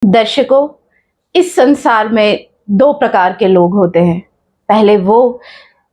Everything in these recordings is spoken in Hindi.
दर्शकों, इस संसार में दो प्रकार के लोग होते हैं। पहले वो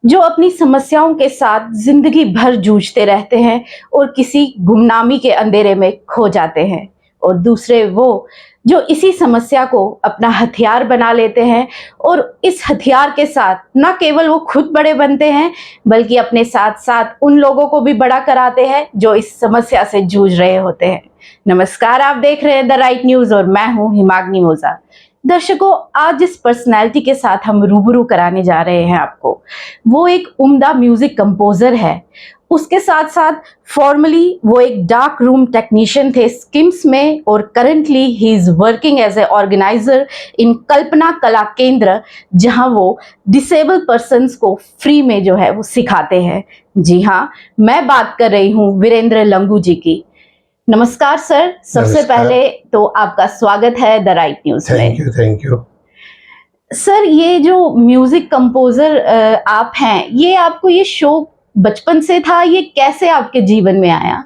जो अपनी समस्याओं के साथ जिंदगी भर जूझते रहते हैं और किसी गुमनामी के अंधेरे में खो जाते हैं, और दूसरे वो जो इसी समस्या को अपना हथियार बना लेते हैं और इस हथियार के साथ न केवल वो खुद बड़े बनते हैं बल्कि अपने साथ साथ उन लोगों को भी बड़ा कराते हैं जो इस समस्या से जूझ रहे होते हैं। नमस्कार, आप देख रहे हैं द राइट न्यूज और मैं हूं हिमाग्नि ओझा। दर्शकों, आज जिस पर्सनैलिटी के साथ हम रूबरू कराने जा रहे हैं आपको, वो एक उम्दा म्यूजिक कंपोजर है। उसके साथ साथ फॉर्मली वो एक डार्क रूम टेक्नीशियन थे स्किम्स में, और currently he is working as a organizer in Kalpana Kala Kendra, जहां वो डिसेबल पर्सन्स को फ्री में जो है वो सिखाते हैं। जी हाँ, मैं बात कर रही हूँ वीरेंद्र लंगू जी की। नमस्कार सर, सबसे पहले तो आपका स्वागत है द राइट न्यूज में। थैंक यू सर, ये जो म्यूजिक कंपोजर आप हैं, ये आपको ये शौक बचपन से था, ये कैसे आपके जीवन में आया?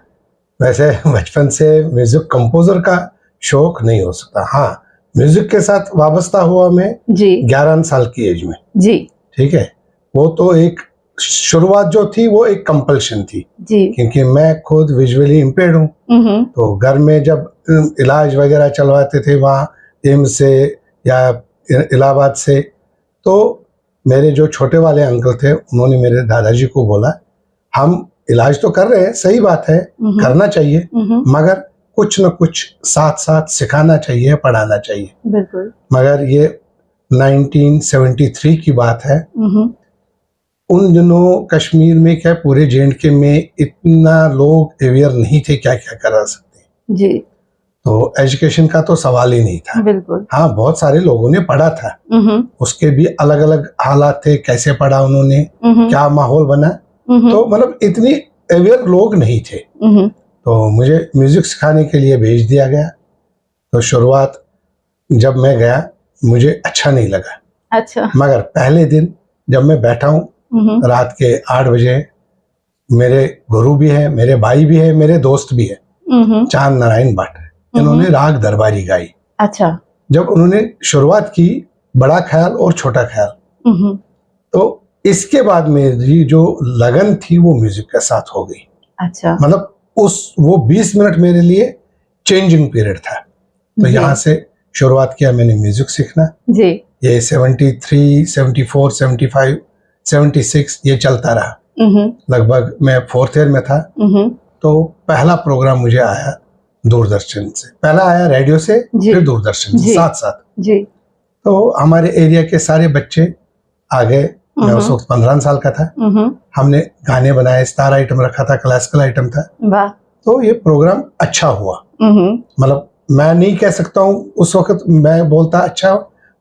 वैसे बचपन से म्यूजिक कंपोजर का शौक नहीं हो सकता। हाँ, म्यूजिक के साथ वाबस्ता हुआ मैं जी 11 साल की एज में जी। ठीक है, वो तो एक शुरुआत जो थी वो एक कंपल्शन थी जी, क्योंकि मैं खुद विजुअली इम्पेयर्ड हूँ। तो घर में जब इलाज वगैरह चलवाते थे वहाँ एम्स से या इलाहाबाद से, तो मेरे जो छोटे वाले अंकल थे उन्होंने मेरे दादाजी को बोला, हम इलाज तो कर रहे हैं, सही बात है, करना चाहिए, मगर कुछ न कुछ साथ साथ सिखाना चाहिए, पढ़ाना चाहिए। बिल्कुल। मगर ये 1973 की बात है। उन दिनों कश्मीर में क्या पूरे जे.एंड.के में इतना लोग अवेयर नहीं थे क्या क्या करा सकते जी। तो एजुकेशन का तो सवाल ही नहीं था। बिल्कुल। हाँ, बहुत सारे लोगों ने पढ़ा था, उसके भी अलग अलग हालात थे, कैसे पढ़ा उन्होंने, क्या माहौल बना, तो मतलब इतनी अवेयर लोग नहीं थे। तो मुझे म्यूजिक सिखाने के लिए भेज दिया गया। तो शुरुआत जब मैं गया मुझे अच्छा नहीं लगा। अच्छा। मगर पहले दिन जब मैं बैठा हूँ रात के 8 बजे, मेरे गुरु भी है, मेरे भाई भी है, मेरे दोस्त भी है, चांद नारायण भट्ट, इन्होंने राग दरबारी गाई। अच्छा। जब उन्होंने शुरुआत की बड़ा ख्याल और छोटा ख्याल, तो इसके बाद मेरी जो लगन थी वो म्यूजिक के साथ हो गई। अच्छा। मतलब वो 20 मिनट मेरे लिए चेंजिंग पीरियड था। तो यहाँ से शुरुआत किया मैंने म्यूजिक सीखना जी। ये 73, 74, 75, 76 ये चलता रहा। लगभग मैं 4th ईयर में था। तो पहला प्रोग्राम मुझे आया दूरदर्शन से, पहला आया रेडियो से, फिर दूरदर्शन से साथ साथ जी। तो हमारे एरिया के सारे बच्चे आ गए। मैं उस वक्त 15 साल का था। हमने गाने बनाए, स्टार आइटम रखा था, क्लासिकल आइटम था। तो ये प्रोग्राम अच्छा हुआ। मतलब मैं नहीं कह सकता हूँ उस वक्त मैं बोलता अच्छा,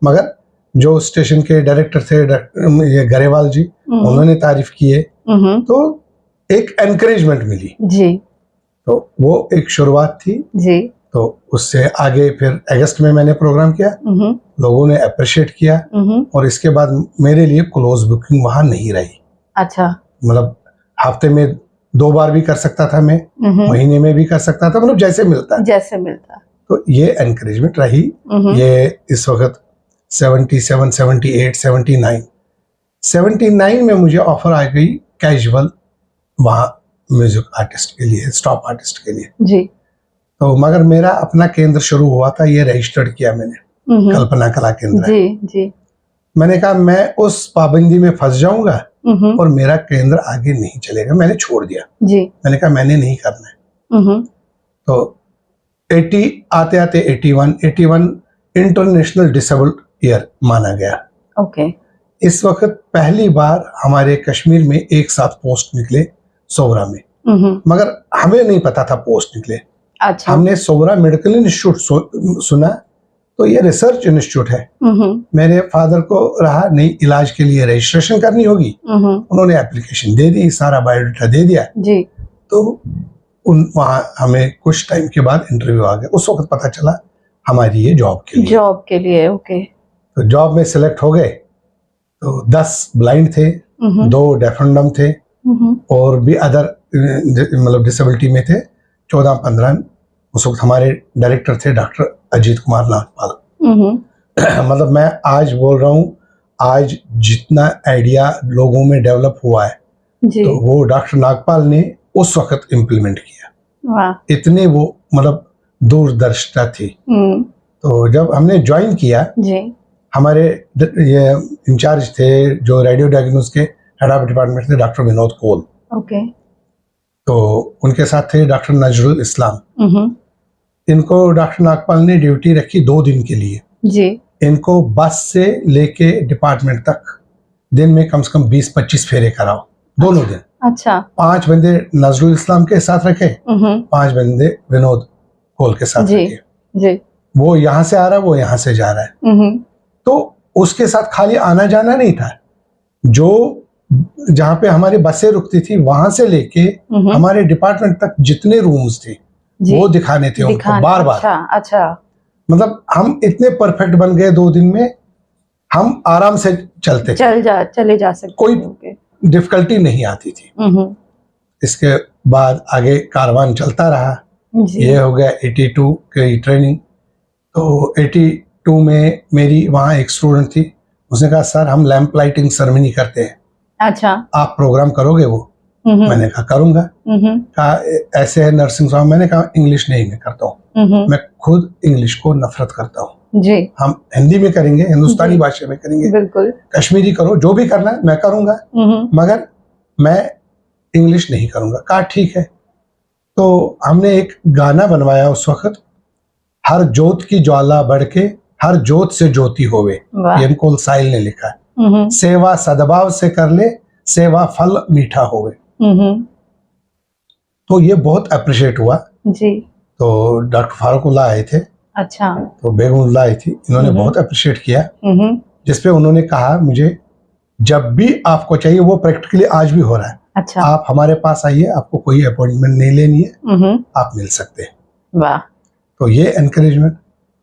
मगर जो स्टेशन के डायरेक्टर थे ये गरेवाल जी, उन्होंने तारीफ किए, तो एक एनकरेजमेंट मिली जी। तो वो एक शुरुआत थी जी। तो उससे आगे फिर अगस्त में मैंने प्रोग्राम किया, लोगों ने अप्रिशिएट किया, और इसके बाद मेरे लिए क्लोज बुकिंग वहां नहीं रही। अच्छा। मतलब हफ्ते में 2 बार भी कर सकता था मैं, महीने में भी कर सकता था, मतलब जैसे मिलता। तो ये एनकरेजमेंट रही। ये इस वक्त 77, 78, 79 में मुझे ऑफर आ गई कैजुअल वहाँ म्यूजिक आर्टिस्ट के लिए, स्टॉप आर्टिस्ट के लिए जी। तो मगर मेरा अपना केंद्र शुरू हुआ था, ये रजिस्टर्ड किया मैंने, कल्पना कला केंद्र जी जी। मैंने कहा मैं उस पाबंदी में फंस जाऊंगा और मेरा केंद्र आगे नहीं चलेगा, मैंने छोड़ दिया जी। मैंने कहा मैंने नहीं करना है। तो 80 आते आते 81 इंटरनेशनल डिसेबल्ड ईयर माना गया। ओके। इस वक्त पहली बार हमारे कश्मीर में एक साथ पोस्ट निकले सोबरा में, मगर हमें नहीं पता था पोस्ट निकले। अच्छा। हमने सोबरा मेडिकल इंस्टीट्यूट सुना, तो ये रिसर्च इंस्टीट्यूट है। मेरे फादर को रहा नहीं, इलाज के लिए रजिस्ट्रेशन करनी होगी, उन्होंने एप्लीकेशन दे दी, सारा बायोडाटा दे दिया जी। तो वहाँ हमें कुछ टाइम के बाद इंटरव्यू आ गया। उस वक्त पता चला हमारी ये जॉब के लिए। ओके। तो जॉब में सिलेक्ट हो गए। तो 10 ब्लाइंड थे, 2 डेफ एंड डम्ब थे, और भी अदर मतलब डिसेबिलिटी में थे 14-15। उस वक्त हमारे डायरेक्टर थे डॉक्टर अजीत कुमार नागपाल। हम्म। मतलब मैं आज बोल रहा हूँ, आज जितना आइडिया लोगों में डेवलप हुआ है जी। तो वो डॉक्टर नागपाल ने उस वक्त इम्प्लीमेंट किया। वाह। इतने वो मतलब दूरदर्शिता थी। तो जब हमने ज्वाइन किया जी। हमारे ये इंचार्ज थे जो रेडियो डायग्नोस के हेड ऑफ डिपार्टमेंट थे, डॉक्टर विनोद कोल। ओके। तो उनके साथ थे डॉक्टर नजरुल इस्लाम। इनको डॉक्टर नागपाल ने ड्यूटी रखी 2 दिन के लिए जी। इनको बस से लेके डिपार्टमेंट तक दिन में कम से कम 20-25 फेरे कराओ, दोनों दिन। अच्छा। 5 बंदे नजरुल इस्लाम के साथ रखे, 5 बंदे विनोद कोल के साथ जी। रखे। जी। वो यहाँ से आ रहा है, वो यहाँ से जा रहा है। तो उसके साथ खाली आना जाना नहीं था, जो जहाँ पे हमारी बसें रुकती थी वहां से लेके हमारे डिपार्टमेंट तक जितने रूम्स थे वो दिखाने थे उनको बार बार। अच्छा। अच्छा। मतलब हम इतने परफेक्ट बन गए 2 दिन में, हम आराम से चलते थे, चले जा सकते, कोई डिफिकल्टी नहीं आती थी। इसके बाद आगे कारवान चलता रहा। ये हो गया 82 की ट्रेनिंग। तो 82 में मेरी वहाँ एक स्टूडेंट थी, उसने कहा सर हम लैंप लाइटिंग सेरेमनी करते हैं, अच्छा आप प्रोग्राम करोगे वो? मैंने कहा करूंगा। कहा ऐसे है नर्सिंग सॉन्ग। मैंने कहा इंग्लिश नहीं मैं करता हूँ, मैं खुद इंग्लिश को नफरत करता हूँ जी। हम हिंदी में करेंगे, हिंदुस्तानी भाषा में करेंगे, बिल्कुल कश्मीरी करो, जो भी करना है मैं करूंगा, मगर मैं इंग्लिश नहीं करूंगा। कहा ठीक है। तो हमने एक गाना बनवाया उस वक्त, हर जोत की ज्वाला बढ़ के हर जोत से ज्योति होवे, ये इनको साहिल ने लिखा है। सेवा सद्भाव से कर ले, सेवा फल मीठा होवे। तो ये बहुत अप्रिशिएट हुआ जी। तो डॉक्टर फारूकुल्लाह आए थे, अच्छा, तो बेगमुल्लाह आई थी, इन्होंने बहुत अप्रिशिएट किया, जिसपे उन्होंने कहा मुझे जब भी आपको चाहिए, वो प्रैक्टिकली आज भी हो रहा है, अच्छा, आप हमारे पास आइए, आपको कोई अपॉइंटमेंट नहीं लेनी है, आप मिल सकते हैं। वाह। तो ये एनकरेजमेंट,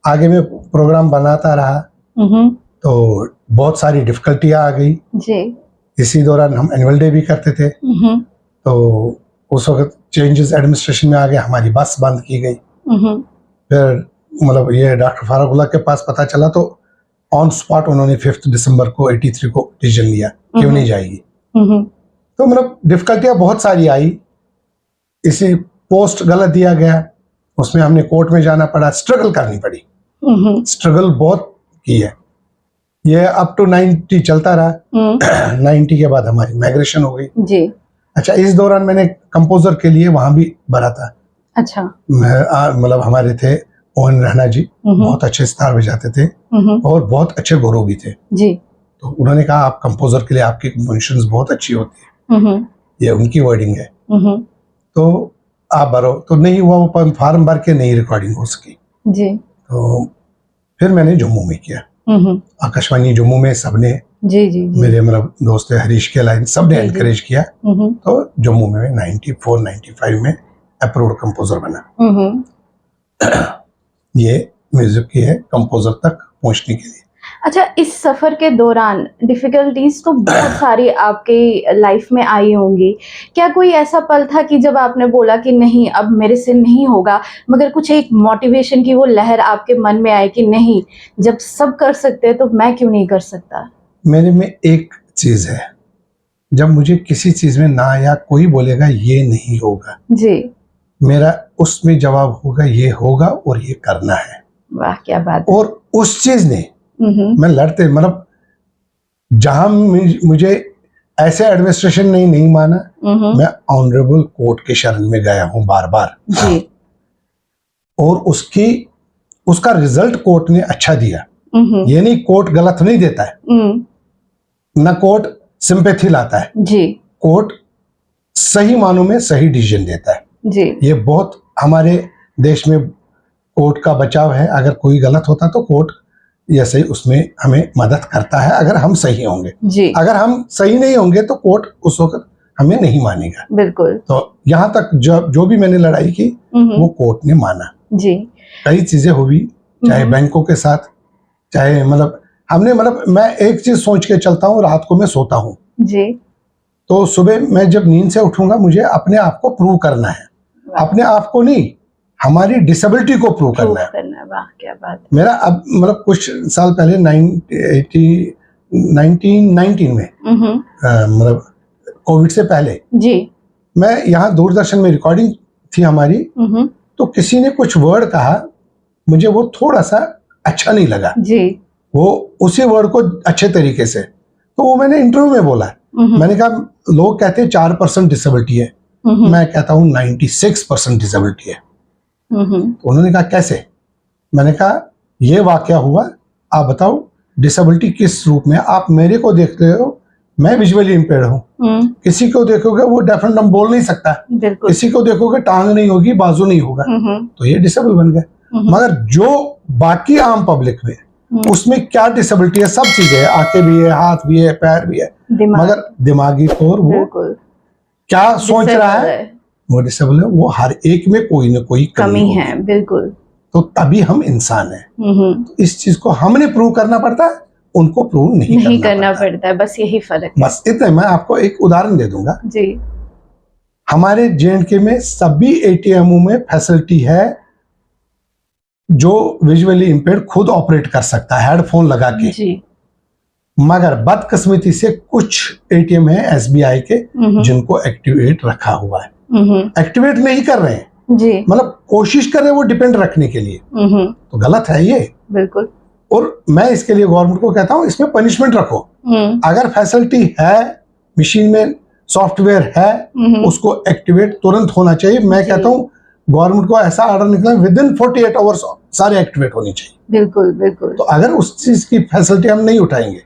आगे में प्रोग्राम बनाता रहा, तो बहुत सारी डिफिकल्टियां आ गई जी। इसी दौरान हम एनुअल डे भी करते थे, तो उस वक्त चेंजेस एडमिनिस्ट्रेशन में आ गए, हमारी बस बंद की गई। फिर मतलब ये डॉक्टर फारूकुल्लाह के पास पता चला तो ऑन स्पॉट उन्होंने 5 दिसंबर को 83 को डिसीजन लिया क्यों नहीं जाएगी। तो मतलब डिफिकल्टियां बहुत सारी आई, इसी पोस्ट गलत दिया गया, उसमें हमने कोर्ट में जाना पड़ा, स्ट्रगल करनी पड़ी, स्ट्रगल बहुत की है। ये अप टू 90 चलता रहा। 90 के बाद हमारी माइग्रेशन हो गई जी। अच्छा, इस दौरान मैंने कंपोजर के लिए वहां भी भरा था। अच्छा, मतलब हमारे थे ओहन रहना जी, बहुत अच्छे सितार बजाते थे और बहुत अच्छे गुरु भी थे जी। तो उन्होंने कहा आप कंपोजर के लिए आपकी कंपोजिशंस बहुत अच्छी होती है, ये उनकी वर्डिंग है, तो आप भरो। तो नहीं हुआ, वो फॉर्म भर के नहीं रिकॉर्डिंग हो सकी जी। तो फिर मैंने जम्मू में किया, आकाशवाणी जम्मू में सबने जी, जी, जी। मेरे मतलब दोस्त हरीश के लाइन सबने एनकरेज किया, तो जम्मू में 94-95 में अप्रूव्ड कंपोजर बना। ये म्यूजिक की है कंपोजर तक पहुंचने के लिए। अच्छा, इस सफर के दौरान डिफिकल्टीज तो बहुत सारी आपके लाइफ में आई होंगी, क्या कोई ऐसा पल था कि जब आपने बोला कि नहीं अब मेरे से नहीं होगा, मगर कुछ एक मोटिवेशन की वो लहर आपके मन में आई कि नहीं, जब सब कर सकते हैं तो मैं क्यों नहीं कर सकता? मेरे में एक चीज है, जब मुझे किसी चीज में ना आया, कोई बोलेगा ये नहीं होगा जी, मेरा उसमें जवाब होगा ये होगा और ये करना है। वाह क्या बात। और उस चीज ने मैं लड़ते, मतलब जहां मुझे ऐसे एडमिनिस्ट्रेशन ने नहीं माना, मैं ऑनरेबल कोर्ट के शरण में गया हूं बार बार जी। और उसका रिजल्ट कोर्ट ने अच्छा दिया। ये नहीं कोर्ट गलत नहीं देता है, ना कोर्ट सिंपैथी लाता है जी, कोर्ट सही मानों में सही डिसीजन देता है जी। ये बहुत हमारे देश में कोर्ट का बचाव है, अगर कोई गलत होता तो कोर्ट जैसे उसमें हमें मदद करता है अगर हम सही होंगे जी। अगर हम सही नहीं होंगे तो कोर्ट उस वक्त हमें नहीं मानेगा। बिल्कुल। तो यहाँ तक जो भी मैंने लड़ाई की वो कोर्ट ने माना जी। कई चीजें हुई, चाहे बैंकों के साथ, चाहे मतलब हमने मतलब मैं एक चीज सोच के चलता हूँ, रात को मैं सोता हूँ जी, तो सुबह मैं जब नींद से उठूंगा मुझे अपने आप को प्रूव करना है, अपने आप को नहीं, हमारी डिसेबिलिटी को प्रूव करना है। वाह क्या बात। मेरा अब मतलब कुछ साल पहले 1919 में मतलब कोविड से पहले जी, मैं यहाँ दूरदर्शन में रिकॉर्डिंग थी हमारी, तो किसी ने कुछ वर्ड कहा, मुझे वो थोड़ा सा अच्छा नहीं लगा जी, वो उसी वर्ड को अच्छे तरीके से, तो वो मैंने इंटरव्यू में बोला। मैंने कहा लोग कहते हैं 4% डिसेबिलिटी है, मैं कहता हूँ 96% डिसेबिलिटी है। तो उन्होंने कहा कैसे? मैंने कहा ये वाकया हुआ, आप बताओ डिसेबिलिटी किस रूप में? आप मेरे को देख रहे हो, मैं विजुअली इम्पेयर्ड हूँ, किसी को देखोगे वो डेफ एंड डम्ब बोल नहीं सकता, किसी को देखोगे टांग नहीं होगी, बाजू नहीं होगा, तो ये डिसेबल बन गए। मगर जो बाकी आम पब्लिक में उसमें क्या डिसेबिलिटी है? सब चीजें है, आंखें भी है, हाथ भी है, पैर भी है, मगर दिमागी तौर वो क्या सोच रहा है वो डिसेबल है। वो हर एक में कोई ना कोई कमी है, बिल्कुल। तो तभी हम इंसान हैं। तो इस चीज को हमने प्रूव करना पड़ता है, उनको प्रूव नहीं करना पड़ता है, बस यही फर्क है। बस इतना। मैं आपको एक उदाहरण दे दूंगा जी। हमारे JNK में सभी ATMओं में फैसिलिटी है जो विजुअली इंपेयर्ड खुद ऑपरेट कर सकता है हेडफोन लगा के जी। मगर बदकिस्मती से कुछ ATM है SBI के जिनको एक्टिवेट रखा हुआ है, एक्टिवेट नहीं कर रहे हैं जी, मतलब कोशिश कर रहे हैं वो डिपेंड रखने के लिए, तो गलत है ये बिल्कुल। और मैं इसके लिए गवर्नमेंट को कहता हूँ इसमें पनिशमेंट रखो। अगर फैसिलिटी है, मशीन में सॉफ्टवेयर है, उसको एक्टिवेट तुरंत होना चाहिए। मैं कहता हूँ गवर्नमेंट को ऐसा ऑर्डर निकला विद इन 48 आवर्स सारे एक्टिवेट होनी चाहिए। बिल्कुल बिल्कुल। तो अगर उस चीज की फैसिलिटी हम नहीं उठाएंगे,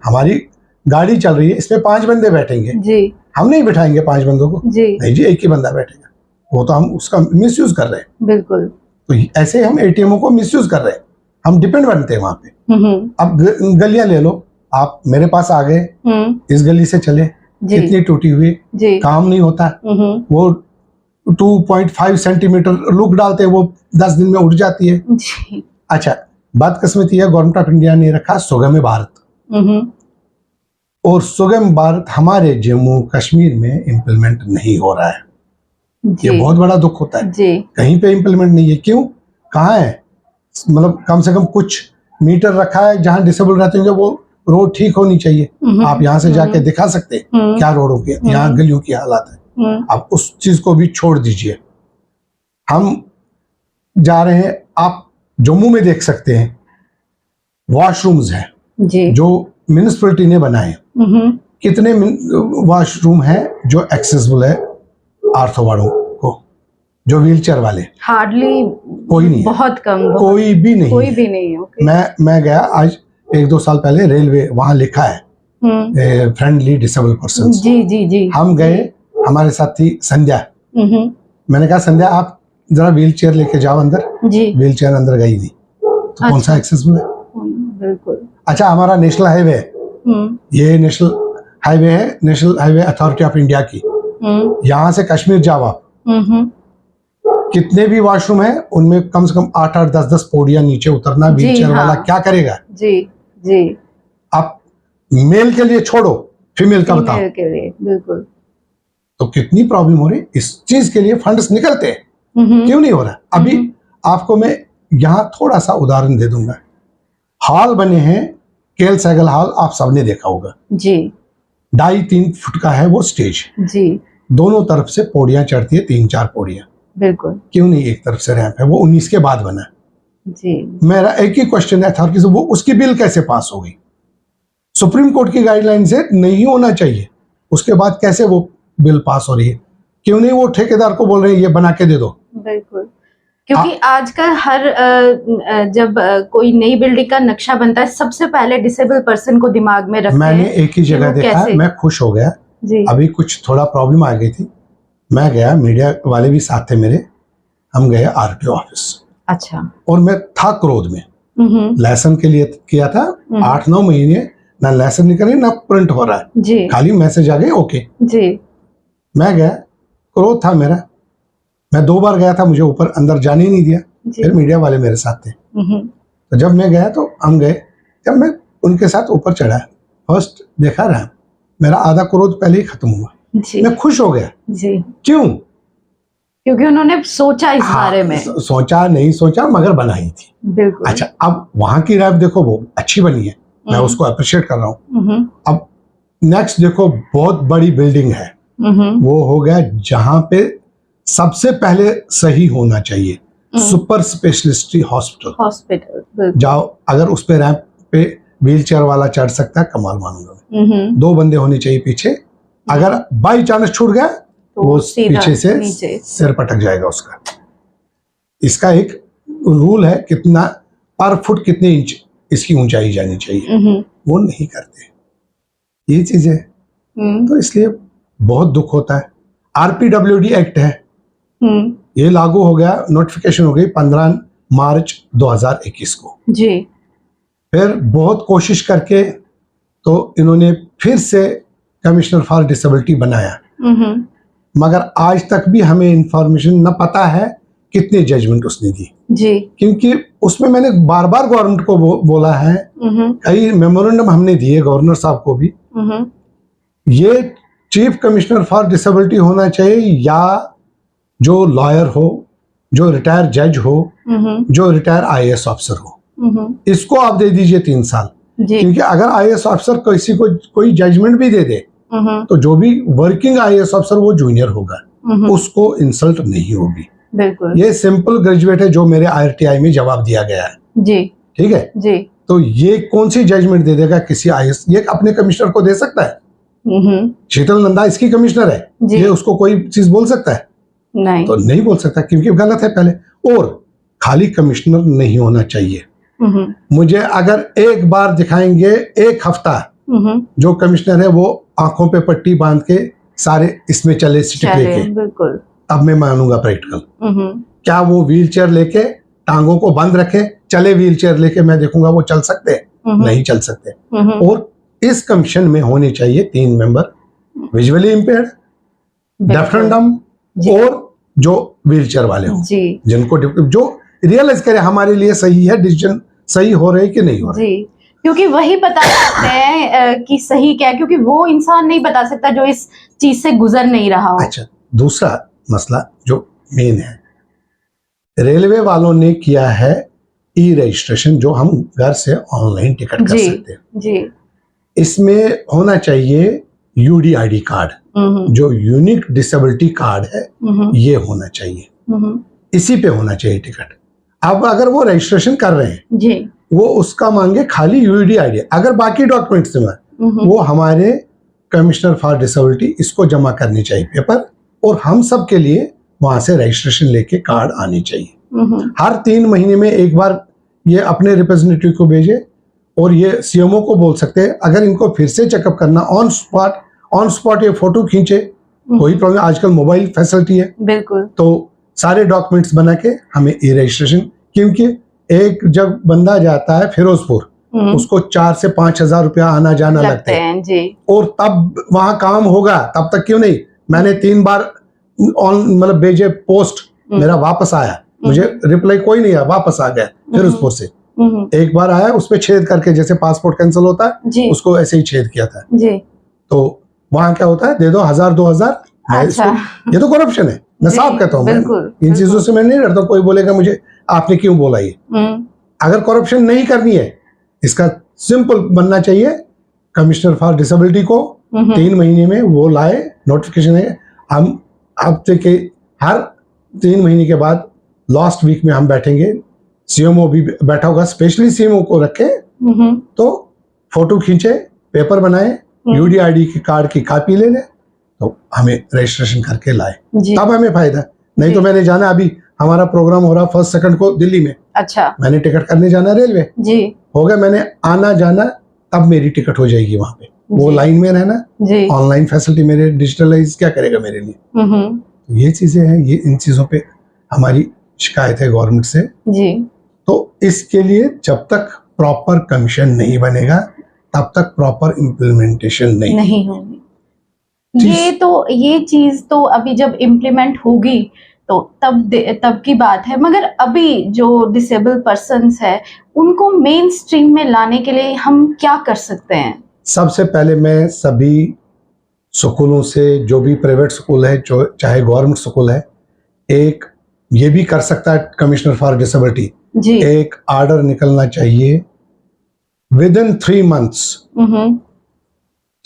हमारी गाड़ी चल रही है, इसमें 5 बंदे बैठेंगे जी, हम नहीं बिठाएंगे 5 बंदों को जी, नहीं जी एक ही बंदा बैठेगा, वो तो हम उसका मिसयूज कर रहे हैं। बिल्कुल। तो ऐसे हम ATMओं को मिसयूज कर रहे हैं, हम डिपेंड बनते हैं वहां पे। अब गलियां ले लो, आप मेरे पास आ गए, इस गली से चले, कितनी टूटी हुई, काम नहीं होता, वो 2.5 सेंटीमीटर लुक डालते हैं, वो 10 दिन में उठ जाती है जी। अच्छा, बदकिस्मती है गवर्नमेंट ऑफ इंडिया ने रखा सुगम भारत, और सुगम भारत हमारे जम्मू कश्मीर में इम्प्लीमेंट नहीं हो रहा है। ये बहुत बड़ा दुख होता है जी। कहीं पे इम्प्लीमेंट नहीं है, क्यों, कहाँ है? मतलब कम से कम कुछ मीटर रखा है जहां डिसेबल रहते होंगे, वो रोड ठीक होनी चाहिए, आप यहाँ से जाके दिखा सकते हैं क्या रोडों की, यहाँ गलियों की हालत है। आप उस चीज को भी छोड़ दीजिए। हम जा रहे हैं, आप जम्मू में देख सकते हैं वॉशरूम्स हैं जी, जो म्युनिसिपैलिटी ने बनाए, कितने वॉशरूम हैं जो एक्सेसिबल है आर्थो वालों को, जो व्हीलचेयर वाले, हार्डली कोई नहीं, बहुत कम, कोई भी नहीं, कोई भी नहीं है। मैं गया आज 1-2 साल पहले, रेलवे वहां लिखा है फ्रेंडली डिसेबल पर्सन जी जी जी। हम गए, हमारे साथ थी संध्या, मैंने कहा संध्या आप जरा व्हीलचेयर लेके जाओ अंदर जी, व्हीलचेयर अंदर गई नहीं, तो अच्छा, कौन सा एक्सेसिबल है? बिल्कुल। अच्छा, हमारा नेशनल हाईवे है, ये नेशनल हाईवे है, national highway authority of India की, यहाँ से कश्मीर जाओ आप, कितने भी वॉशरूम है उनमें कम से कम 8-8, 10-10 पौड़ियां नीचे उतरना, व्हीलचेयर वाला क्या करेगा जी जी। आप मेल के लिए छोड़ो, फीमेल का बताओ के लिए, बिल्कुल। तो कितनी प्रॉब्लम हो रही, इस चीज के लिए फंड्स निकलते हैं, क्यों नहीं हो रहा? अभी आपको मैं यहाँ थोड़ा सा उदाहरण दे दूंगा, हॉल बने हैं, केएल सहगल हॉल, आप सबने देखा होगा जी, 2.5-3 फुट का है वो स्टेज जी, दोनों तरफ से पौड़ियां चढ़ती है, 3-4 पौड़ियां, बिल्कुल, क्यों नहीं एक तरफ से रैंप है, वो 19 के बाद बना जी। मेरा एक ही क्वेश्चन है अथॉरिटी से, वो उसकी बिल कैसे पास हो गई? सुप्रीम कोर्ट की गाइडलाइन से नहीं होना चाहिए, उसके बाद कैसे वो बिल पास हो रही है? क्यों नहीं वो ठेकेदार को बोल रहे हैं ये बना के दे दो? बिल्कुल, क्योंकि आजकल हर जब कोई नई बिल्डिंग का नक्शा बनता है, सबसे पहले डिसेबल पर्सन को दिमाग में रखते हैं। मैंने एक ही जगह देखा, मैं खुश हो गया जी। अभी कुछ थोड़ा प्रॉब्लम आ गई थी, मैं गया, मीडिया वाले भी साथ थे मेरे, हम गए RTO ऑफिस, अच्छा, और मैं था क्रोध में, लाइसेंस के लिए किया था, 8-9 महीने ना लाइसेंस निकले ना प्रिंट हो रहा है जी, खाली मैसेज आ गए ओके जी। मैं गया, क्रोध था मेरा, मैं 2 बार गया था, मुझे ऊपर अंदर जाने ही नहीं दिया, फिर मीडिया वाले मेरे साथ थे, तो जब मैं गया तो हम गए, जब मैं उनके साथ ऊपर चढ़ा, फर्स्ट देखा रहा, मेरा आधा क्रोध पहले ही खत्म हुआ जी। मैं खुश हो गया जी। क्यों? क्योंकि उन्होंने सोचा इस बारे में। सोचा नहीं सोचा मगर बनाई थी। बिल्कुल। अच्छा, अब वहां की रैप देखो वो अच्छी बनी है, मैं उसको अप्रिशिएट कर रहा हूँ। अब नेक्स्ट देखो, बहुत बड़ी बिल्डिंग है, वो हो गया जहां पे सबसे पहले सही होना चाहिए, सुपर स्पेशलिस्ट हॉस्पिटल। जाओ, अगर उस पे रैंप पे व्हील चेयर वाला चढ़ सकता है, कमाल मानूंगा। 2 बंदे होने चाहिए पीछे, अगर बाई चांस छूट गया तो वो पीछे से सिर पटक जाएगा उसका। इसका एक रूल है, कितना पर फुट कितने इंच इसकी ऊंचाई जानी चाहिए, वो नहीं करते ये चीजें। तो इसलिए बहुत दुख होता है। आरपीडब्ल्यूडी एक्ट है, ये लागू हो गया, नोटिफिकेशन हो गई 15 मार्च 2021 को जी। फिर बहुत कोशिश करके तो इन्होंने फिर से कमिश्नर फॉर डिसेबिलिटी बनाया, मगर आज तक भी हमें इंफॉर्मेशन न पता है कितने जजमेंट उसने दी जी। क्योंकि उसमें मैंने बार बार गवर्नमेंट को बोला है, कई मेमोरेंडम हमने दिए गवर्नर साहब को भी, ये चीफ कमिश्नर फॉर डिसेबिलिटी होना चाहिए या जो लॉयर हो, जो रिटायर जज हो, जो रिटायर आईएएस ऑफिसर हो, इसको आप दे दीजिए 3 साल। क्योंकि अगर आईएएस ऑफिसर किसी को कोई जजमेंट भी दे दे तो जो भी वर्किंग आईएएस ऑफिसर वो जूनियर होगा, उसको इंसल्ट नहीं होगी। बिल्कुल। ये सिंपल ग्रेजुएट है जो मेरे आईआरटीआई में जवाब दिया गया है जी। ठीक है जी। तो ये कौन सी जजमेंट दे देगा किसी आईएएस? ये अपने कमिश्नर को दे सकता है? शीतल नंदा इसकी कमिश्नर है, ये उसको कोई चीज बोल सकता है? नहीं। तो नहीं बोल सकता क्योंकि गलत है पहले। और खाली कमिश्नर नहीं होना चाहिए। मुझे अगर एक बार दिखाएंगे एक हफ्ता जो कमिश्नर है वो आंखों पे पट्टी बांध के सारे इसमें चले स्टिक लेके, बिल्कुल, तब मैं मानूंगा प्रैक्टिकल। क्या वो व्हील चेयर लेके टांगों को बंद रखे चले, व्हील चेयर लेके मैं देखूंगा वो चल सकते हैं? नहीं चल सकते। और इस कमीशन में होने चाहिए 3 member, visually impaired, deaf and dumb और जो व्हील चेयर वाले हो, जिनको जो रियलाइज करे हमारे लिए सही है, डिसीजन सही हो रहे कि नहीं हो रहे। क्योंकि वही बता सकते हैं कि सही क्या है, क्योंकि वो इंसान नहीं बता सकता जो इस चीज से गुजर नहीं रहा हो। अच्छा, दूसरा मसला जो मेन है, रेलवे वालों ने किया है ई रजिस्ट्रेशन, जो हम घर से ऑनलाइन टिकट कर सकते हैं। जी। इसमें होना चाहिए यूडीआईडी कार्ड, जो यूनिक डिसेबिलिटी कार्ड है, ये होना चाहिए, इसी पे होना चाहिए टिकट। अब अगर वो रजिस्ट्रेशन कर रहे हैं जी, वो उसका मांगे खाली यूडीआईडी, अगर बाकी डॉक्यूमेंट्स में वो हमारे कमिश्नर फॉर डिसेबिलिटी इसको जमा करनी चाहिए पेपर, और हम सब के लिए वहां से रजिस्ट्रेशन लेके कार्ड आनी चाहिए। हर 3 महीने में एक बार ये अपने रिप्रेजेंटेटिव को भेजे, और ये सीएमओ को बोल सकते हैं अगर इनको फिर से चेकअप करना ऑन स्पॉट ये फोटो खींचे, कोई प्रॉब्लम, आजकल मोबाइल फैसिलिटी है बिल्कुल, तो सारे डॉक्यूमेंट्स बना के हमें ई रजिस्ट्रेशन, क्योंकि एक जब बंदा जाता है फिरोजपुर, उसको 4 से 5 हजार रुपया आना जाना लगते हैं जी, और तब वहां काम होगा, तब तक क्यों नहीं? मैंने 3 बार मतलब भेजे पोस्ट, मेरा वापस आया, मुझे रिप्लाई कोई नहीं आया, वापस आ गया फिरोजपुर से। एक बार आया, उस पे छेद करके, जैसे पासपोर्ट कैंसिल होता है उसको ऐसे ही छेद किया था जी। तो वहां क्या होता है, दे दो 1000-2000। अच्छा। ये तो करप्शन है, मैं साफ कहता हूँ, इन चीजों से मैं नहीं डरता। कोई बोलेगा मुझे आपने क्यों बोला ये, अगर करप्शन नहीं करनी है, इसका सिंपल बनना चाहिए, कमिश्नर फॉर डिसेबिलिटी को 3 महीने में वो लाए, नोटिफिकेशन है, हम हफ्ते के हर 3 महीने के बाद लास्ट वीक में हम बैठेंगे, सीएमओ भी बैठा होगा, स्पेशली सीएमओ को रखे, तो फोटो खींचे, पेपर बनाए, यूडीआईडी की कार्ड की कॉपी ले ले, तो हमें रजिस्ट्रेशन करके लाए, तब हमें फायदा। नहीं तो मैंने जाना, अभी हमारा प्रोग्राम हो रहा 1 सेकंड को दिल्ली में, अच्छा, मैंने टिकट करने जाना रेलवे जी, हो गया, मैंने आना जाना, तब मेरी टिकट हो जाएगी वहां पे, वो लाइन में रहना, ऑनलाइन फैसिलिटी मेरे डिजिटलाइज क्या करेगा मेरे लिए। ये चीजें हैं, ये इन चीजों पे हमारी शिकायत है गवर्नमेंट से जी। तो इसके लिए जब तक प्रॉपर कमीशन नहीं बनेगा, तब तक प्रॉपर इम्प्लीमेंटेशन नहीं होगी। ये चीज तो अभी जब इम्प्लीमेंट होगी तो तब की बात है, मगर अभी जो डिसेबल पर्सन्स है उनको मेन स्ट्रीम में लाने के लिए हम क्या कर सकते हैं? सबसे पहले मैं सभी स्कूलों से, जो भी प्राइवेट स्कूल है, चाहे गवर्नमेंट स्कूल है, एक ये भी कर सकता है कमिश्नर फॉर डिसेबिलिटी, जी। एक ऑर्डर निकलना चाहिए विद इन 3 months,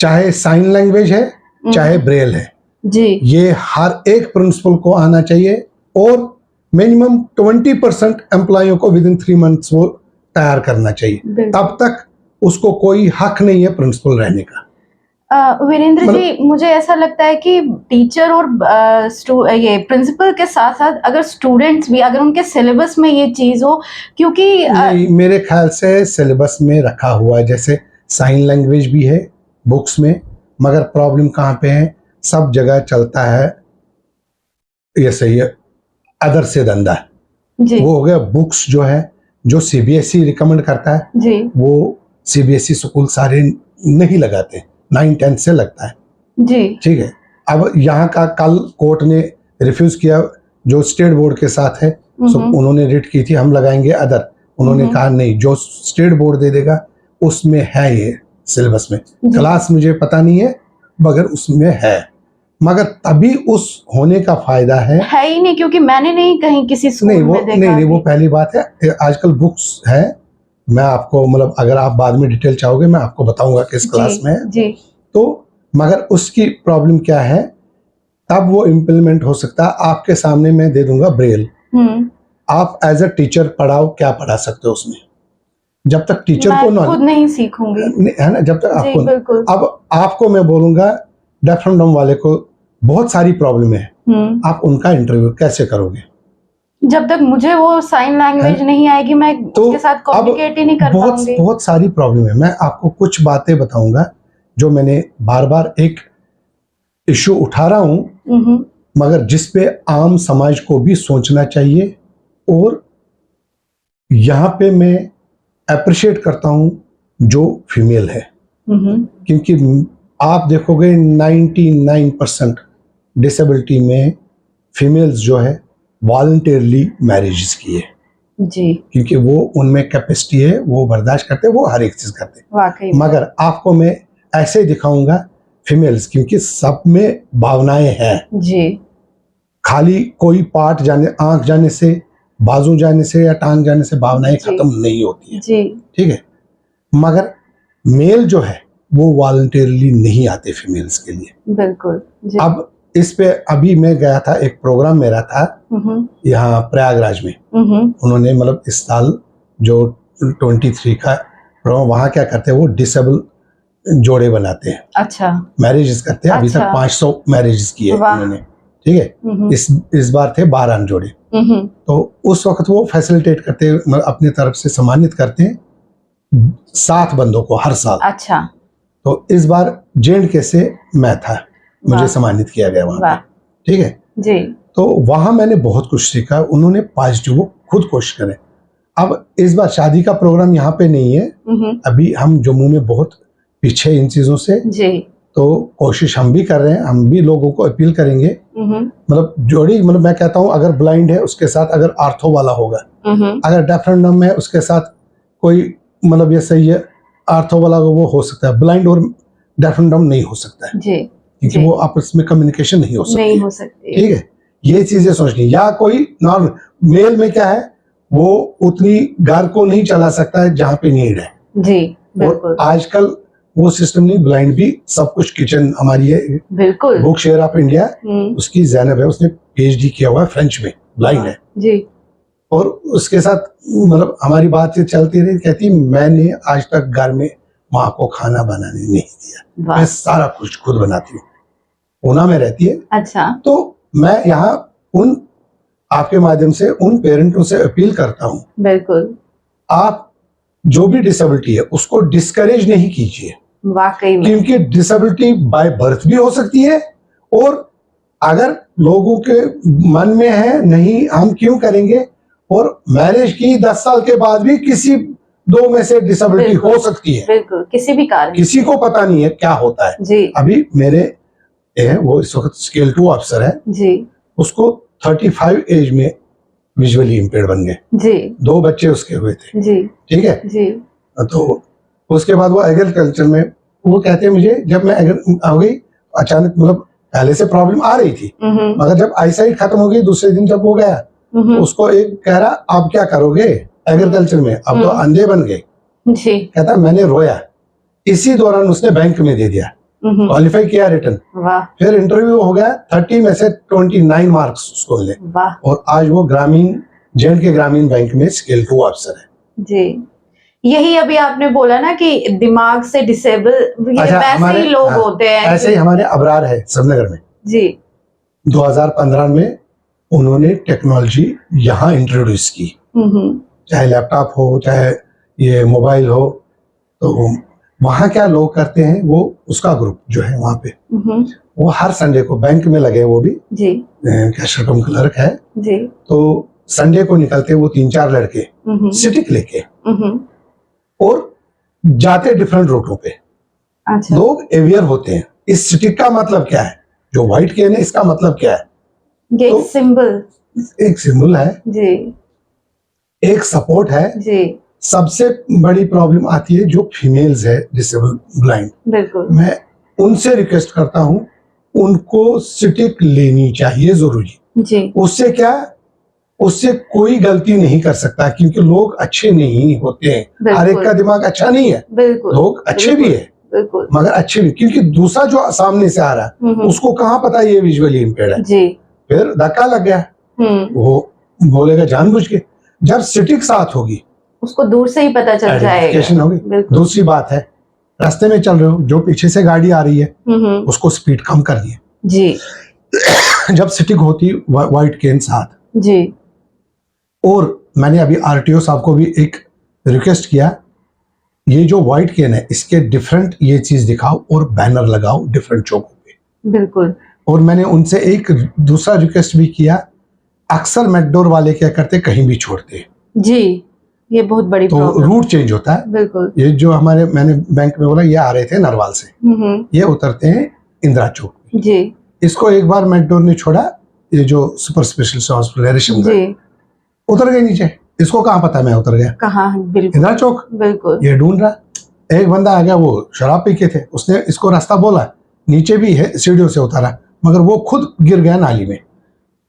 चाहे साइन लैंग्वेज है चाहे ब्रेल है जी। ये हर एक प्रिंसिपल को आना चाहिए और मिनिमम 20% एम्प्लॉयों को विद इन 3 months वो तैयार करना चाहिए। तब तक उसको कोई हक नहीं है प्रिंसिपल रहने का। वीरेंद्र जी, मुझे ऐसा लगता है कि टीचर और ये प्रिंसिपल के साथ साथ अगर स्टूडेंट्स भी, अगर उनके सिलेबस में ये चीज हो, क्योंकि नहीं, मेरे ख्याल से सिलेबस में रखा हुआ है, जैसे साइन लैंग्वेज भी है बुक्स में, मगर प्रॉब्लम कहाँ पे है, सब जगह चलता है ये सही है अदर से धंधा है। वो हो गया बुक्स जो है जो सीबीएसई रिकमेंड करता है जी। वो सीबीएसई स्कूल सारे नहीं लगाते, 9-10 से लगता है जी। ठीक है। अब यहाँ का कल कोर्ट ने रिफ्यूज किया जो स्टेट बोर्ड के साथ है, उन्होंने रिट की थी हम लगाएंगे अदर, उन्होंने कहा नहीं, जो स्टेट बोर्ड दे देगा उसमें है ये सिलेबस में, क्लास मुझे पता नहीं है मगर उसमें है, मगर तभी उस होने का फायदा है ही नहीं, क्योंकि मैंने नहीं कहीं किसी स्कूल में देखा। नहीं वो पहली बात है, आजकल बुक्स है, मैं आपको मतलब अगर आप बाद में डिटेल चाहोगे मैं आपको बताऊंगा किस क्लास में है जी। तो, मगर उसकी प्रॉब्लम क्या है तब वो इम्प्लीमेंट हो सकता है। आपके सामने मैं दे दूंगा ब्रेल, आप एज अ टीचर पढ़ाओ, क्या पढ़ा सकते हो उसमें, जब तक टीचर को खुद नहीं सीखूंगी है ना, जब तक आपको बिल्कुल। अब आपको मैं बोलूंगा डेफ एंड डम वाले को बहुत सारी प्रॉब्लम है, आप उनका इंटरव्यू कैसे करोगे जब तक मुझे वो साइन लैंग्वेज नहीं आएगी, मैं तो उसके साथ कम्युनिकेट ही नहीं कर पाऊंगी। बहुत सारी प्रॉब्लम है। मैं आपको कुछ बातें बताऊंगा जो मैंने बार बार एक इशू उठा रहा हूं, मगर जिस पे आम समाज को भी सोचना चाहिए, और यहाँ पे मैं अप्रिशिएट करता हूं जो फीमेल है, क्योंकि आप देखोगे 99% डिसेबिलिटी में फीमेल्स जो है वॉलंटियरली मैरिजेस की है जी, क्योंकि वो उनमें कैपेसिटी है, वो बर्दाश्त करते हैं, वो हर एक चीज करते हैं वाकई। मगर आपको मैं ऐसे दिखाऊंगा फीमेल्स, क्योंकि सब में भावनाएं हैं जी, खाली कोई पार्ट जाने, आंख जाने से, बाजू जाने से या टांग जाने से भावनाएं खत्म नहीं होती है जी, ठीक है, मगर मेल जो है वो वॉलंटियरली नहीं आते फीमेल्स के लिए, बिल्कुल जी। अब इस पे अभी मैं गया था, एक प्रोग्राम मेरा था यहाँ प्रयागराज में, उन्होंने मतलब इस साल जो 23 का प्रोग्राम, वहाँ क्या करते हैं वो डिसेबल जोड़े बनाते हैं, अच्छा, मैरिजेस करते हैं, अभी तक 500 मैरिजेस किए उन्होंने, ठीक है, इस बार थे 12 जोड़े, तो उस वक्त वो फैसिलिटेट करते हैं, मतलब अपनी तरफ से सम्मानित करते हैं 7 बंदों को हर साल, अच्छा, तो इस बार J&K से मैं था, मुझे सम्मानित किया गया वहाँ पे, ठीक है जी। तो वहां मैंने बहुत कुछ सीखा, उन्होंने पॉजिटिव वो खुद कोशिश करें। अब इस बार शादी का प्रोग्राम यहाँ पे नहीं है, अभी हम जम्मू में बहुत पीछे इन चीजों से जी, तो कोशिश हम भी कर रहे हैं, हम भी लोगों को अपील करेंगे, मतलब जोड़ी, मतलब मैं कहता हूँ अगर ब्लाइंड है उसके साथ अगर आर्थो वाला होगा, अगर डेफ एंड डम है उसके साथ कोई, मतलब ये सही है आर्थो वाला वो हो सकता है, ब्लाइंड और डेफ एंड डम नहीं हो सकता है जी, क्योंकि वो आपस में कम्युनिकेशन नहीं हो सकती, ठीक है, ये चीजें सोचनी। या कोई नॉर्मल मेल में क्या है वो उतनी घर को नहीं चला सकता है जहाँ पे नीड है जी, बिल्कुल, आजकल वो सिस्टम नहीं, ब्लाइंड भी सब कुछ, किचन हमारी है, बिल्कुल, बुक शेयर ऑफ इंडिया, उसकी जैनब है, उसने PhD किया हुआ है फ्रेंच में, ब्लाइंड है जी, और उसके साथ मतलब हमारी बातचीत चलती रही, कहती मैंने आज तक घर में माँ को खाना बनाने नहीं दिया, मैं सारा कुछ खुद बनाती हूँ, पूना में रहती है, अच्छा, तो मैं यहाँ उन आपके माध्यम से उन पेरेंटों से अपील करता हूँ, बिल्कुल, आप जो भी डिसेबिलिटी है उसको डिस्करेज नहीं कीजिए, वाकई में, क्योंकि डिसेबिलिटी बाय बर्थ भी हो सकती है, और अगर लोगों के मन में है नहीं हम क्यों करेंगे, और मैरिज की 10 साल के बाद भी किसी 2 में से डिसेबिलिटी हो सकती है, बिल्कुल, किसी भी कारण, किसी को पता नहीं है क्या होता है जी। अभी मेरे वो इस वक्त स्केल 2 अफसर है जी, उसको 35 एज में विजुअली इम्पेयर्ड बन गए जी, 2 बच्चे उसके हुए थे जी, ठीक है जी, तो उसके बाद वो एग्रीकल्चर में, वो कहते हैं मुझे जब मैं हो गई अचानक, मतलब पहले से प्रॉब्लम आ रही थी, मगर जब आईसाइट खत्म हो गई, दूसरे दिन जब वो गया तो उसको एक कह रहा आप क्या करोगे एग्रीकल्चर में, अब तो अंधे बन गए जी। कहता मैंने रोया। इसी दौरान उसने बैंक में दे दिया, क्वालिफाई किया रिटर्न, फिर इंटरव्यू हो गया, 30 में से 29 मार्क्स उसको मिले और आज वो ग्रामीण J&K ग्रामीण बैंक में स्केल 2 अफसर है जी। यही अभी आपने बोला ना कि दिमाग से डिसेबल अच्छा, वैसे ही लोग होते हैं। ऐसे ही हमारे अबरार है सबनगर में जी। 2015 में उन्होंने टेक्नोलॉजी यहाँ इंट्रोड्यूस की, चाहे लैपटॉप हो चाहे ये मोबाइल हो, तो वहाँ क्या लोग करते हैं, वो उसका ग्रुप जो है वहाँ पे वो हर संडे को बैंक में लगे, वो भी जी कैशियर कम क्लर्क है जी। तो संडे को निकलते वो 3-4 लड़के स्टिक लेके और जाते डिफरेंट रूटों पे। अच्छा। लोग अवेयर होते हैं इस स्टिक का मतलब क्या है, जो व्हाइट केन है इसका मतलब क्या है, ये तो एक सिंबल है जी, एक सपोर्ट है जी। सबसे बड़ी प्रॉब्लम आती है जो फीमेल्स है डिसेबल ब्लाइंड, बिल्कुल। मैं उनसे रिक्वेस्ट करता हूँ उनको स्टिक लेनी चाहिए जरूरी जी। उससे क्या, उससे कोई गलती नहीं कर सकता क्योंकि लोग अच्छे नहीं होते हैं, हर एक का दिमाग अच्छा नहीं है, बिल्कुल। लोग अच्छे भी है बिल्कुल। मगर अच्छे भी, क्योंकि दूसरा जो सामने से आ रहा है उसको कहाँ पता ये विजुअली इम्पेयर्ड है जी। फिर धक्का लग गया, वो बोलेगा जानबूझ के। जब स्टिक साथ होगी उसको दूर से ही पता चल जाएगा। होगी। दूसरी बात है रास्ते में चल रहे हो, जो पीछे से गाड़ी आ रही है उसको स्पीड कम करनी है जी। जब स्टिक होती व्हाइट केन साथ जी। और मैंने अभी आरटीओ साहब को भी एक रिक्वेस्ट किया, ये जो व्हाइट केन है इसके डिफरेंट ये चीज दिखाओ और बैनर लगाओ डिफरेंट चौकों पे। बिल्कुल। और मैंने उनसे एक दूसरा रिक्वेस्ट भी किया, अक्सर मैकडोर वाले क्या करते कहीं भी छोड़ते जी, ये बहुत बड़ी तो रूट चेंज होता है। बिल्कुल। ये जो हमारे मैंने बैंक में बोला ये आ रहे थे नरवाल से, ये उतरते हैं इंदिरा चौक जी। इसको एक बार मैकडोर ने छोड़ा, ये जो सुपर स्पेशलिस्ट हॉस्पिटल है रेशमगढ़, उतर गए नीचे, इसको कहाँ पता मैं उतर गया कहाँ, बिल्कुल इंदिरा चौक। बिल्कुल। ये ढूंढ रहा, एक बंदा आ गया वो शराब पी के थे, उसने इसको रास्ता बोला, नीचे भी है सीढ़ियों से उतारा मगर वो खुद गिर गया नाली में।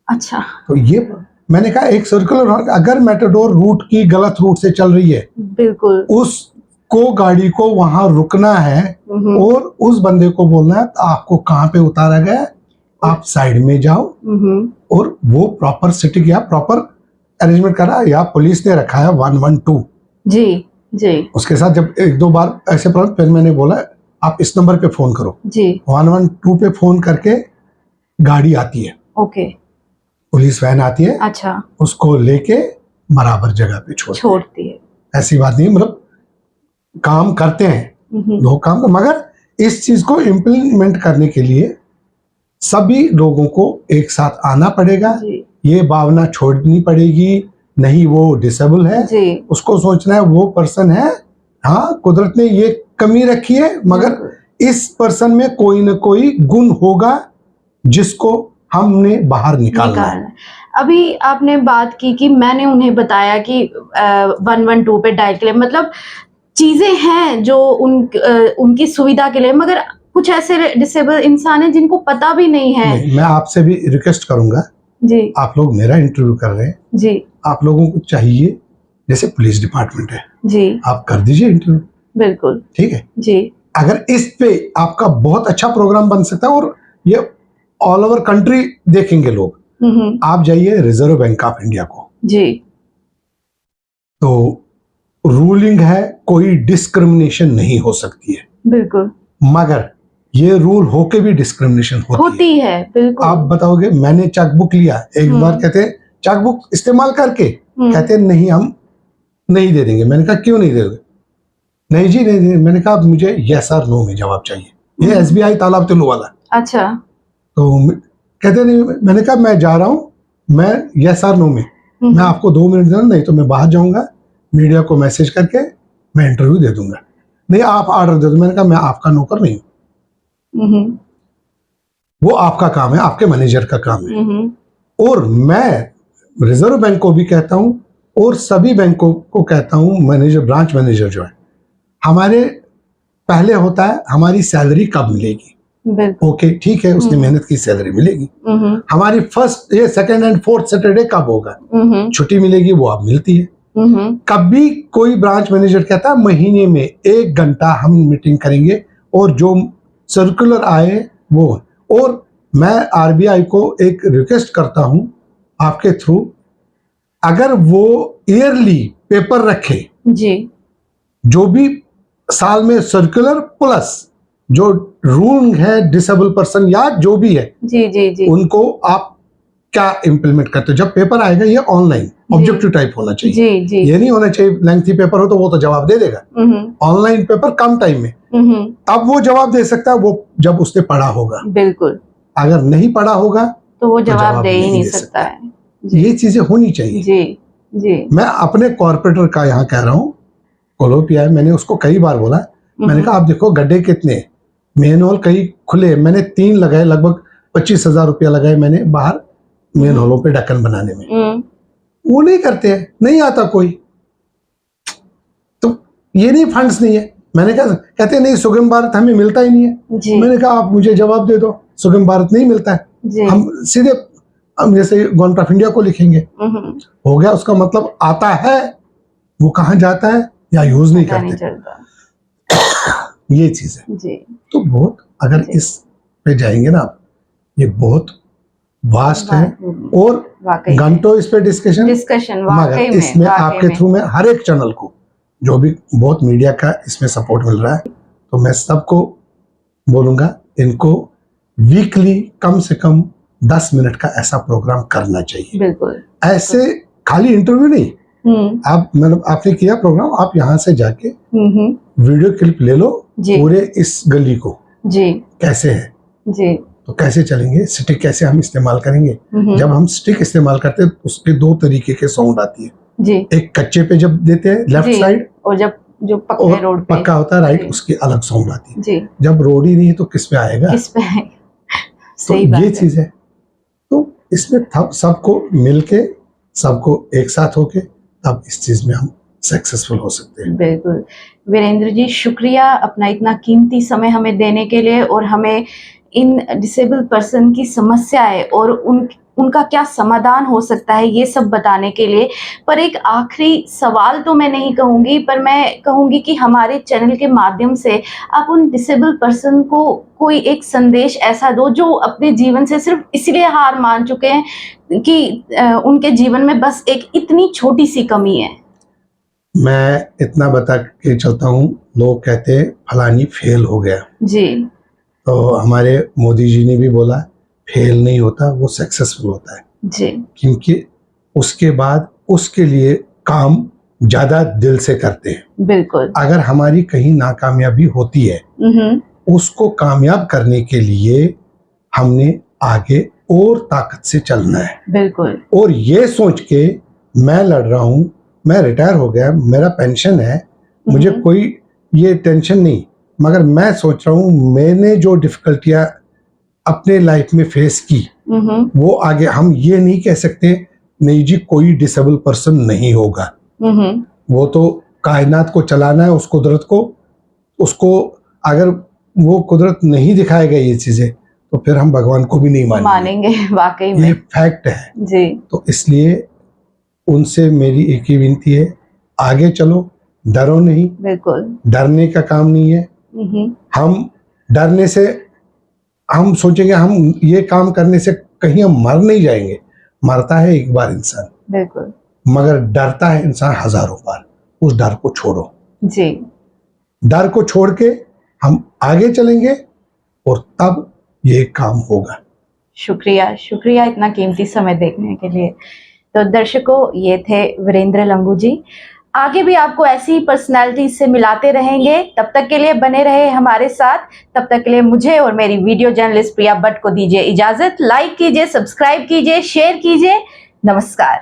अच्छा। तो ये मैंने कहा एक सर्कुलर, अगर मेटाडोर रूट की गलत रूट से चल रही है बिल्कुल उसको गाड़ी को वहां रुकना है और उस बंदे को बोलना है आपको कहाँ पे उतारा गया, आप साइड में जाओ और वो प्रॉपर सिटिंग या प्रॉपर अरेंजमेंट करा या पुलिस ने रखा है 112 जी जी। उसके साथ जब 1-2 बार ऐसे प्रॉब्लम, फिर मैंने बोला आप इस नंबर पे फोन करो जी, 112 पे फोन करके गाड़ी आती है, ओके, पुलिस वैन आती है, अच्छा, उसको लेके बराबर जगह पे छोड़ती है। ऐसी बात नहीं, मतलब काम करते हैं लोग काम, मगर इस चीज को इम्प्लीमेंट करने के लिए सभी लोगों को एक साथ आना पड़ेगा, ये भावना छोड़नी पड़ेगी, नहीं वो डिसेबल है जी। उसको सोचना है वो पर्सन है, हाँ कुदरत ने ये कमी रखी है मगर इस पर्सन में कोई ना कोई गुण होगा जिसको हमने बाहर निकालना है। अभी आपने बात की कि मैंने उन्हें बताया कि 112 पे डायल के लिए, मतलब चीजें हैं जो उनकी सुविधा के लिए, मगर कुछ ऐसे डिसेबल इंसान हैं जिनको पता भी नहीं है। नहीं, मैं आपसे भी रिक्वेस्ट करूंगा जी, आप लोग मेरा इंटरव्यू कर रहे हैं जी, आप लोगों को चाहिए जैसे पुलिस डिपार्टमेंट है जी, आप कर दीजिए इंटरव्यू, बिल्कुल ठीक है जी। अगर इस पे आपका बहुत अच्छा प्रोग्राम बन सकता है और ये ऑल ओवर कंट्री देखेंगे लोग, आप जाइए रिजर्व बैंक ऑफ इंडिया को जी, तो रूलिंग है कोई डिस्क्रिमिनेशन नहीं हो सकती है, बिल्कुल, मगर ये रूल होके भी डिस्क्रिमिनेशन होती है बिल्कुल। आप बताओगे मैंने चेकबुक लिया, एक बार कहते चेकबुक इस्तेमाल करके कहते नहीं हम नहीं दे देंगे, मैंने कहा क्यों नहीं दे दोगे, नहीं जी नहीं दे, मैंने कहा मुझे यस और नो में जवाब चाहिए, ये SBI तालाब तिल्लू वाला, अच्छा, तो कहते नहीं, मैंने कहा मैं जा रहा हूँ, मैं यस और नो में, मैं आपको 2 मिनट देना, नहीं तो मैं बाहर जाऊंगा मीडिया को मैसेज करके मैं इंटरव्यू दे दूंगा, नहीं आप ऑर्डर दे दो, मैंने कहा मैं आपका नौकर नहीं हूँ, वो आपका काम है, आपके मैनेजर का काम है। और मैं रिजर्व बैंक को भी कहता हूं और सभी बैंकों को कहता हूं, मैनेजर ब्रांच मैनेजर जो है हमारे पहले होता है हमारी सैलरी कब मिलेगी, ओके ठीक है, उसने मेहनत की, सैलरी मिलेगी। हमारी फर्स्ट ये सेकंड एंड फोर्थ सैटरडे कब होगा, छुट्टी मिलेगी, वो अब मिलती है। कभी कोई ब्रांच मैनेजर कहता है महीने में 1 घंटा हम मीटिंग करेंगे और जो सर्कुलर आए वो। और मैं आरबीआई को एक रिक्वेस्ट करता हूं आपके थ्रू, अगर वो ईयरली पेपर रखे जी, जो भी साल में सर्कुलर प्लस जो रूल है डिसेबल पर्सन या जो भी है जी जी जी, उनको आप क्या इम्प्लीमेंट करते हो। जब पेपर आएगा ये ऑनलाइन ऑब्जेक्टिव टाइप होना चाहिए, जी जी, ये नहीं होना चाहिए लेंथी पेपर हो तो वो तो जवाब दे देगा। ऑनलाइन पेपर कम टाइम में, तब वो जवाब दे सकता है वो जब उसने पढ़ा होगा। बिल्कुल, अगर नहीं पढ़ा होगा तो वो जवाब दे ही नहीं सकता है। ये चीजें होनी चाहिए। जी जी, मैं अपने कॉर्पोरेटर का यहाँ कह रहा हूँ, कोलोपिया है, मैंने उसको कई बार बोला, मैंने कहा आप देखो गड्ढे कितने, मेनहोल कई खुले, मैंने 3 लगाए, लगभग 25,000 रुपया लगाए मैंने बाहर मेनहोलों पे ढक्कन बनाने में। वो नहीं करते हैं, नहीं आता कोई, तो ये नहीं फंड्स नहीं है। मैंने कहा, कहते नहीं सुगम भारत हमें मिलता ही नहीं है। मैंने कहा आप मुझे जवाब दे दो, सुगम भारत नहीं मिलता है, हम सीधे हम जैसे गवर्नमेंट ऑफ इंडिया को लिखेंगे, हो गया। उसका मतलब आता है, वो कहाँ जाता है या यूज नहीं करते, ये चीज है। तो बहुत अगर इस पे जाएंगे ना आप, ये बहुत वास्ट है और घंटों इस पे डिस्कशन, मगर इसमें आपके थ्रू में हर एक चैनल को जो भी बहुत मीडिया का इसमें सपोर्ट मिल रहा है, तो मैं सबको बोलूंगा इनको वीकली कम से कम 10 मिनट का ऐसा प्रोग्राम करना चाहिए। बिल्कुल, ऐसे खाली इंटरव्यू नहीं, आप मतलब आपने किया प्रोग्राम, आप यहाँ से जाके वीडियो क्लिप ले लो पूरे इस गली को जी कैसे है जी, तो कैसे चलेंगे, स्टिक कैसे हम इस्तेमाल करेंगे। जब हम स्टिक इस्तेमाल करते हैं तो उसके 2 तरीके के साउंड आती है जी। एक कच्चे पे जब देते हैं लेफ्ट साइड, और जब जो पक्के रोड पे पक्का होता है राइट, उसकी अलग साउंड आती है जी। जब रोड ही नहीं है तो किस पे आएगा, किस पे आएगा? सही बात, ये चीज है। तो इसमें सबको मिलके, सबको एक साथ होके तब इस चीज में हम सक्सेसफुल हो सकते हैं। बिल्कुल वीरेंद्र जी, शुक्रिया अपना इतना कीमती समय हमें देने के लिए और हमें इन डिसेबल पर्सन की समस्याएं और उनका क्या समाधान हो सकता है ये सब बताने के लिए। पर एक आखिरी सवाल तो मैं नहीं कहूँगी, पर मैं कहूँगी कि हमारे चैनल के माध्यम से आप उन डिसेबल पर्सन को कोई एक संदेश ऐसा दो जो अपने जीवन से सिर्फ इसलिए हार मान चुके हैं कि उनके जीवन में बस एक इतनी छोटी सी कमी है। मैं इतना बता के चलता हूँ, लोग कहते हैं फलानी फेल हो गया जी, तो हमारे मोदी जी ने भी बोला फेल नहीं होता, वो सक्सेसफुल होता है जी, क्योंकि उसके बाद उसके लिए काम ज्यादा दिल से करते हैं। बिल्कुल, अगर हमारी कहीं नाकामयाबी होती है उसको कामयाब करने के लिए हमने आगे और ताकत से चलना है। बिल्कुल, और ये सोच के मैं लड़ रहा हूँ, मैं रिटायर हो गया, मेरा पेंशन है, मुझे कोई ये टेंशन नहीं, मगर मैं सोच रहा हूँ मैंने जो डिफिकल्टियां अपने लाइफ में फेस की वो आगे हम ये नहीं कह सकते नहीं जी कोई डिसेबल पर्सन नहीं होगा, वो तो कायनात को चलाना है, उस कुदरत को, उसको अगर वो कुदरत नहीं दिखाएगा ये चीजें तो फिर हम भगवान को भी नहीं मानेंगे। वाकई में ये फैक्ट है जी। तो इसलिए उनसे मेरी एक ही विनती है, आगे चलो, डरो नहीं। बिल्कुल, डरने का काम नहीं है। हम डरने से हम सोचेंगे हम ये काम करने से कहीं हम मर नहीं जाएंगे, मरता है एक बार इंसान, बिल्कुल, मगर डरता है इंसान हजारों बार। उस डर को छोड़ो जी, डर को छोड़ के हम आगे चलेंगे और तब ये काम होगा। शुक्रिया, शुक्रिया इतना कीमती समय देखने के लिए। तो दर्शकों, ये थे वीरेंद्र लंगू जी। आगे भी आपको ऐसी पर्सनालिटी से मिलाते रहेंगे, तब तक के लिए बने रहे हमारे साथ। तब तक के लिए मुझे और मेरी वीडियो जर्नलिस्ट प्रिया भट्ट को दीजिए इजाजत। लाइक कीजिए, सब्सक्राइब कीजिए, शेयर कीजिए। नमस्कार।